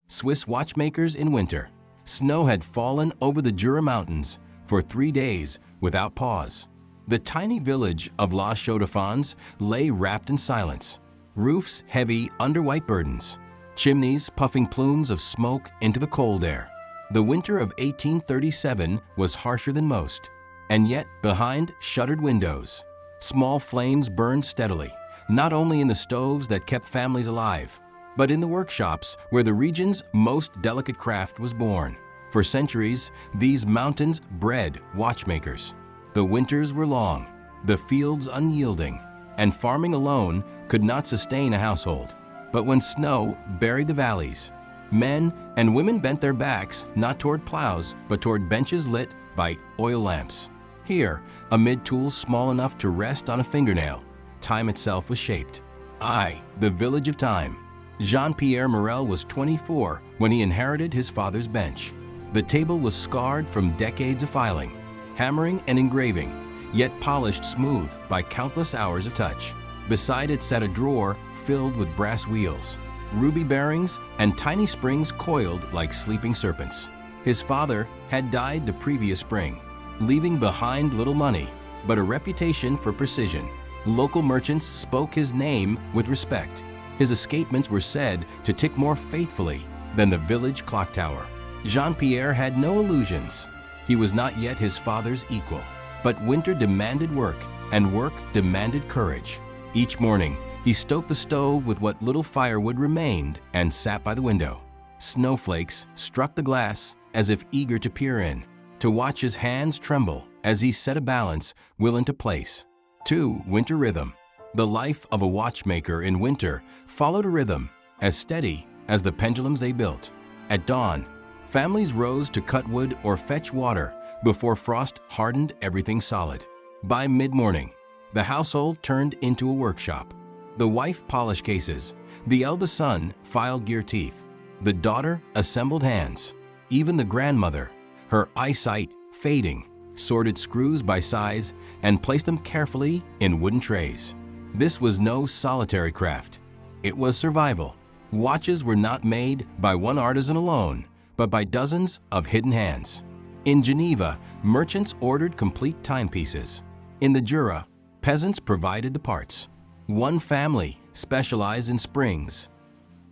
Swiss watchmakers in winter. Snow had fallen over the Jura Mountains for 3 days without pause. The tiny village of La Chaux-de-Fonds lay wrapped in silence, roofs heavy under white burdens, chimneys puffing plumes of smoke into the cold air. The winter of 1837 was harsher than most, and yet behind shuttered windows, small flames burned steadily, not only in the stoves that kept families alive, but in the workshops where the region's most delicate craft was born. For centuries, these mountains bred watchmakers. The winters were long, the fields unyielding, and farming alone could not sustain a household. But when snow buried the valleys, men and women bent their backs not toward plows, but toward benches lit by oil lamps. Here, amid tools small enough to rest on a fingernail, time itself was shaped. The village of time. Jean-Pierre Morel was 24 when he inherited his father's bench. The table was scarred from decades of filing, hammering and engraving, yet polished smooth by countless hours of touch. Beside it sat a drawer filled with brass wheels, ruby bearings, and tiny springs coiled like sleeping serpents. His father had died the previous spring, leaving behind little money, but a reputation for precision. Local merchants spoke his name with respect. His escapements were said to tick more faithfully than the village clock tower. Jean-Pierre had no illusions. He was not yet his father's equal, but winter demanded work, and work demanded courage. Each morning, he stoked the stove with what little firewood remained and sat by the window. Snowflakes struck the glass as if eager to peer in, to watch his hands tremble as he set a balance wheel into place. Winter rhythm. The life of a watchmaker in winter followed a rhythm as steady as the pendulums they built. At dawn, families rose to cut wood or fetch water before frost hardened everything solid. By mid-morning, the household turned into a workshop. The wife polished cases, the eldest son filed gear teeth, the daughter assembled hands. Even the grandmother, her eyesight fading, sorted screws by size and placed them carefully in wooden trays. This was no solitary craft. It was survival. Watches were not made by one artisan alone, but by dozens of hidden hands. In Geneva, merchants ordered complete timepieces. In the Jura, peasants provided the parts. One family specialized in springs,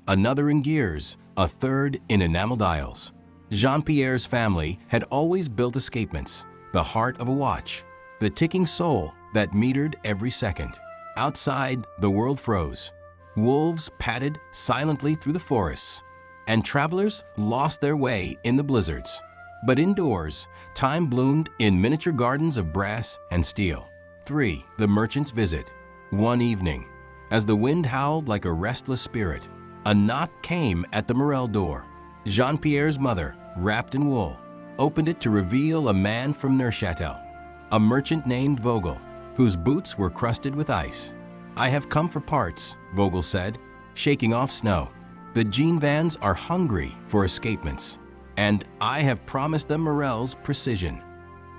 another in gears, a third in enamel dials. Jean-Pierre's family had always built escapements, the heart of a watch, the ticking soul that metered every second. Outside, the world froze. Wolves padded silently through the forests, and travelers lost their way in the blizzards. But indoors, time bloomed in miniature gardens of brass and steel. The merchant's visit. One evening, as the wind howled like a restless spirit, a knock came at the Morel door. Jean-Pierre's mother, wrapped in wool, opened it to reveal a man from Neuchâtel, a merchant named Vogel, whose boots were crusted with ice. "I have come for parts," Vogel said, shaking off snow. "The Jean vans are hungry for escapements, and I have promised them Morel's precision."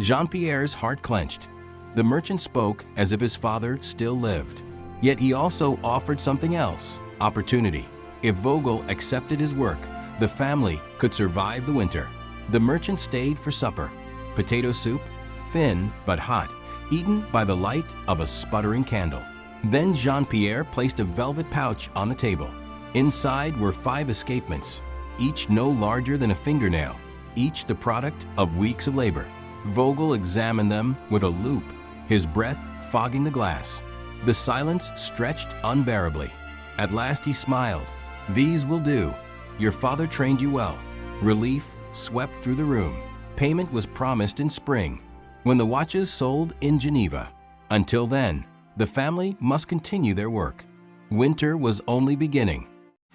Jean-Pierre's heart clenched. The merchant spoke as if his father still lived. Yet he also offered something else, opportunity. If Vogel accepted his work, the family could survive the winter. The merchant stayed for supper. Potato soup, thin but hot, eaten by the light of a sputtering candle. Then Jean-Pierre placed a velvet pouch on the table. Inside were 5 escapements, each no larger than a fingernail, each the product of weeks of labor. Vogel examined them with a loupe, his breath fogging the glass. The silence stretched unbearably. At last he smiled. "These will do. Your father trained you well." Relief swept through the room. Payment was promised in spring, when the watches sold in Geneva. Until then, the family must continue their work. Winter was only beginning.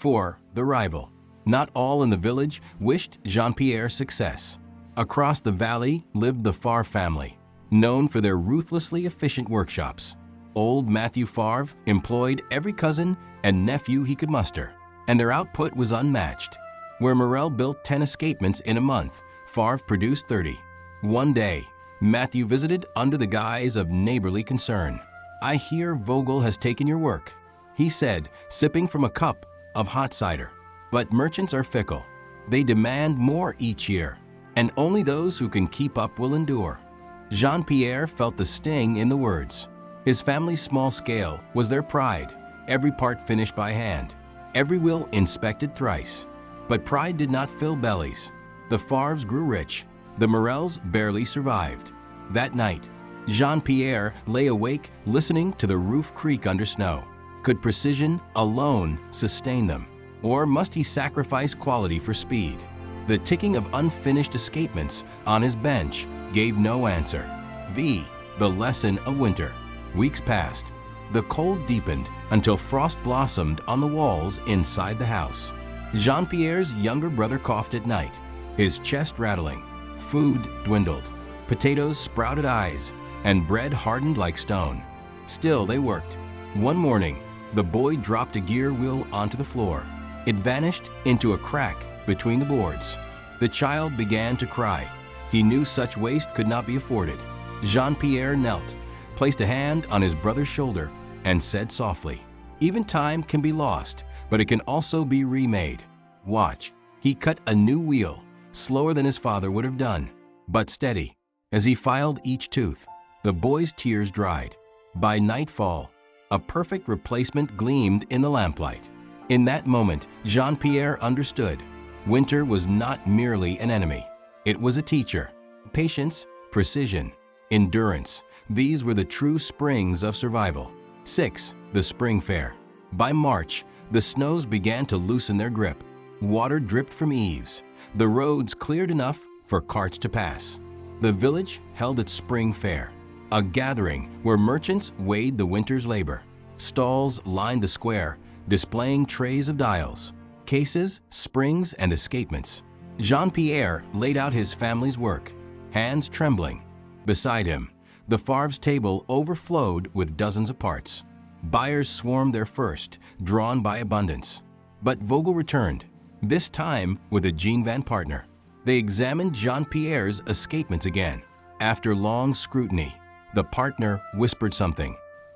The rival. Not all in the village wished Jean-Pierre success. Across the valley lived the Favre family, known for their ruthlessly efficient workshops. Old Matthew Favre employed every cousin and nephew he could muster, and their output was unmatched. Where Morel built 10 escapements in a month, Favre produced 30. One day, Matthew visited under the guise of neighborly concern. "I hear Vogel has taken your work," he said, sipping from a cup of hot cider. But merchants are fickle. They demand more each year, and only those who can keep up will endure. Jean-Pierre felt the sting in the words. His family's small scale was their pride, every part finished by hand, every wheel inspected thrice. But pride did not fill bellies. The Favres grew rich. The Morels barely survived. That night, Jean-Pierre lay awake listening to the roof creak under snow. Could precision alone sustain them? Or must he sacrifice quality for speed? The ticking of unfinished escapements on his bench gave no answer. The lesson of winter. Weeks passed. The cold deepened until frost blossomed on the walls inside the house. Jean-Pierre's younger brother coughed at night, his chest rattling. Food dwindled. Potatoes sprouted eyes, and bread hardened like stone. Still they worked. One morning, the boy dropped a gear wheel onto the floor. It vanished into a crack between the boards. The child began to cry. He knew such waste could not be afforded. Jean-Pierre knelt, placed a hand on his brother's shoulder, and said softly, "Even time can be lost, but it can also be remade. Watch." He cut a new wheel, slower than his father would have done, but steady. As he filed each tooth, the boy's tears dried. By nightfall, a perfect replacement gleamed in the lamplight. In that moment, Jean-Pierre understood. Winter was not merely an enemy. It was a teacher. Patience, precision, endurance. These were the true springs of survival. 6. The Spring Fair. By March, the snows began to loosen their grip. Water dripped from eaves. The roads cleared enough for carts to pass. The village held its spring fair, a gathering where merchants weighed the winter's labor. Stalls lined the square, displaying trays of dials, cases, springs, and escapements. Jean-Pierre laid out his family's work, hands trembling. Beside him, the Favres' table overflowed with dozens of parts. Buyers swarmed there first, drawn by abundance. But Vogel returned, this time with a Jean Van partner. They examined Jean-Pierre's escapements again. After long scrutiny, the partner whispered something.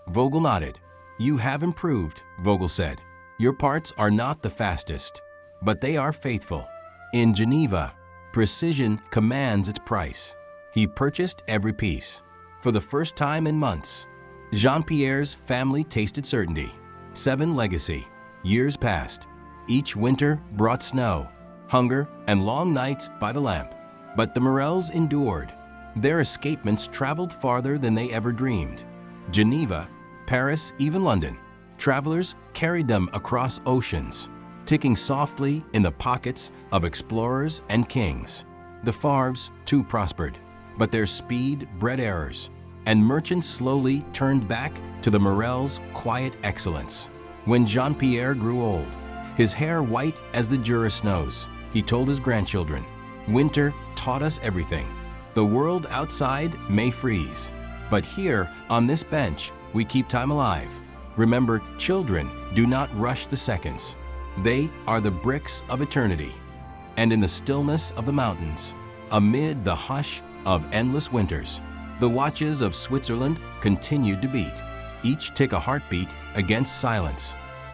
Vogel nodded. "You have improved," Vogel said. "Your parts are not the fastest, but they are faithful." In Geneva, precision commands its price. He purchased every piece. For the first time in months, Jean-Pierre's family tasted certainty. 7 legacy. Years passed. Each winter brought snow, hunger, and long nights by the lamp. But the Morels endured. Their escapements traveled farther than they ever dreamed. Geneva, Paris, even London. Travelers carried them across oceans, ticking softly in the pockets of explorers and kings. The Favres too prospered, but their speed bred errors, and merchants slowly turned back to the Morels' quiet excellence. When Jean-Pierre grew old, his hair white as the Jura snows, he told his grandchildren, "Winter taught us everything. The world outside may freeze, but here on this bench we keep time alive. Remember, children do not rush the seconds. They are the bricks of eternity." And in the stillness of the mountains, amid the hush of endless winters, the watches of Switzerland continued to beat, each tick a heartbeat against silence.